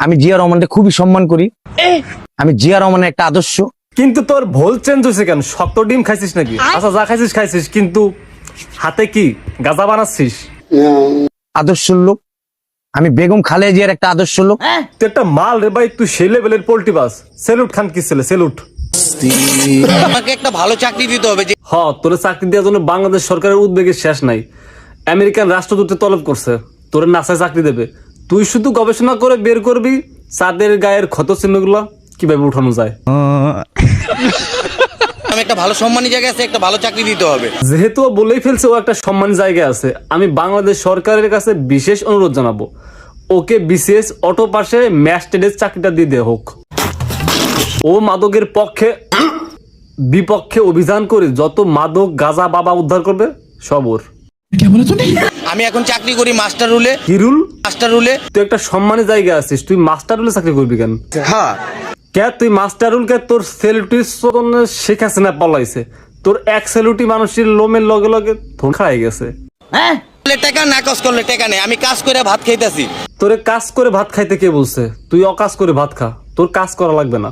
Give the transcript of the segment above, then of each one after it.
আমি জিয়া রহমানকে খুবই সম্মান করি। আমি জিয়া রহমানের একটা আদর্শ। কিন্তু তোর ভুল চেঞ্জ হয়েছে কেন? শক্ত ডিম খাইছিস নাকি? আচ্ছা যা খাইছিস খাইছিস, কিন্তু হাতে কি গাঁজা বানাচ্ছিস? আদর্শ লোক আমি, বেগম খালেদা জিয়ার একটা আদর্শ লোক। তুই একটা মাল রে ভাই, তুই সেই লেভেলের পোল্ট্রি বাস। সেলুট খান কি ছেলে, সেলুট। আমাকে একটা ভালো চাকরি দিতে হবে। তোর চাকরি দেওয়ার জন্য বাংলাদেশ সরকারের উদ্বেগের শেষ নাই। আমেরিকান রাষ্ট্রদূতে তলব করছে তোর নাসায় চাকরি দেবে। তুই শুধু গবেষণা করে বের করবি চাঁদের গায়ের ক্ষত চিহ্নগুলো কিভাবে উঠানো যায়। আমি একটা ভালো সম্মানী জায়গায় আছে, একটা ভালো চাকরি দিতে হবে। যেহেতু ও বলেই ফেলছে ও একটা সম্মান জায়গায় আছে, আমি বাংলাদেশ সরকারের কাছে বিশেষ অনুরোধ জানাবো, ওকে বিসিএস অটো পাশে ম্যাস্টেডের চাকরিটা দিয়ে দেওয়া হোক। ও মাদকের পক্ষে বিপক্ষে অভিযান করে যত মাদক গাঁজা বাবা উদ্ধার করবে সব ওর। আমি এখন চাকরি করি মাস্টার রুলে। কি রুল? মাস্টার রুলে। তুই একটা সম্মানী জায়গায় আছিস, তুই মাস্টার রুলে চাকরি করবি কেন? হ্যাঁ, কে তুই মাস্টার রুল কে? তোর সেলুটি শেখ হাসিনা পলাইছে, তোর এক সেলুটি মানুষের লোমের লগে লগে ধোন খাই গেছে। টাকা না কাজ করলে টাকা নেই। আমি কাজ করে ভাত খাইতেছি। তোরে কাজ করে ভাত খাইতে কে বলছে? তুই অকাজ করে ভাত খা, তোর কাজ করা লাগবে না।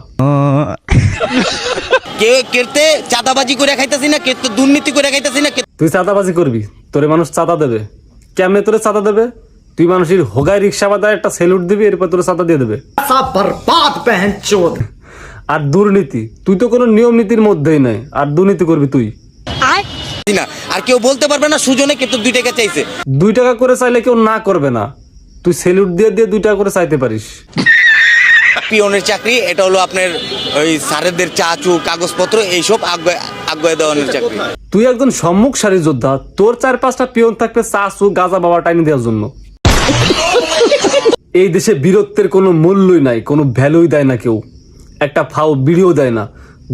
কেউ কেটে চাঁদাবাজি করে খাইতেছি না, কেউ দুর্নীতি করে খাইতেছি না। তুই চাঁদাবাজি করবি, তোরে মানুষ চাঁদা দেবে। কেমনে তোরে চাঁদা দেবে? তুই মানুষের হোগায় রিক্সা বাজায় একটা সেলুট দিবি, এরপর তোরে চাঁদা দিয়ে দেবে। আর দুর্নীতি, তুই তো কোনো নিয়ম নীতির মধ্যেই নাই, আর দুর্নীতি করবি তুই। না, আর কেউ বলতে পারবে না সুজনে কিন্তু 2 টাকা চাইছে। 2 টাকা করে চাইলে কেউ না করবে না, তুই সেলুট দিয়ে দিয়ে 2 টাকা করে চাইতে পারিস। পিয়নের চাকরি, এটা হলো আপনার ওই স্যারেদের চাচু কাগজপত্র এইসব আগুয়ে দেওয়ানোর চাকরি। তুই একজন সম্মুখ সারি যোদ্ধা, তোর 4-5টা পিয়ন থাকবে চাচু গাজা বাবা টাইনি দেওয়ার জন্য। এই দেশে বীরত্বের কোনো মূল্যই নাই, কোনো ভ্যালুই দেয় না কেউ, একটা ফাও বিড়িও দেয় না।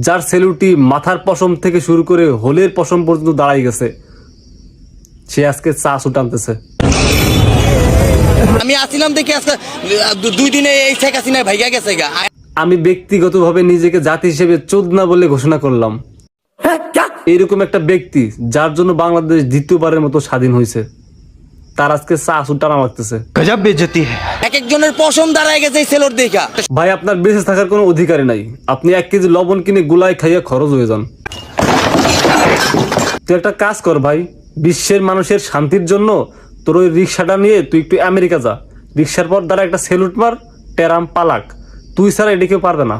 যার সেলুটি মাথার পশম থেকে শুরু করে হোলের পশম পর্যন্ত দাঁড়াই গেছে, সে আজকে চাচু টানতেছে। আমি আসছিলাম দেখি আজকে 2 দিনে এই শেখ হাসিনা ভাইগা গেছে গা। আমি ব্যক্তিগতভাবে নিজেকে জাতি হিসেবে চোদনা বলে ঘোষণা করলাম। এইরকম একটা ব্যক্তি যার জন্য বাংলাদেশ দ্বিতীয়বারের মতো স্বাধীন হয়েছে, তার আজকে চাচু টানা লাগতেছে। गजब बेइज्जती है। এক একজনের পশম দাঁড়ায় গেছে এই সেলর দেখা। ভাই আপনার বেঁচে থাকার কোনো অধিকারই নাই, আপনি 1 কেজি লবণ কিনে গুলায় খাইয়া খরচ হয়ে যান। তুই একটা কাজ কর ভাই, বিশ্বের মানুষের শান্তির জন্য তোর ওই রিক্সাটা নিয়ে তুই একটু আমেরিকা যা, রিক্সার পর দ্বারা একটা সেলুট মার, টেরাম পালাক। তুই ছাড়া এটা কেউ পারবে না।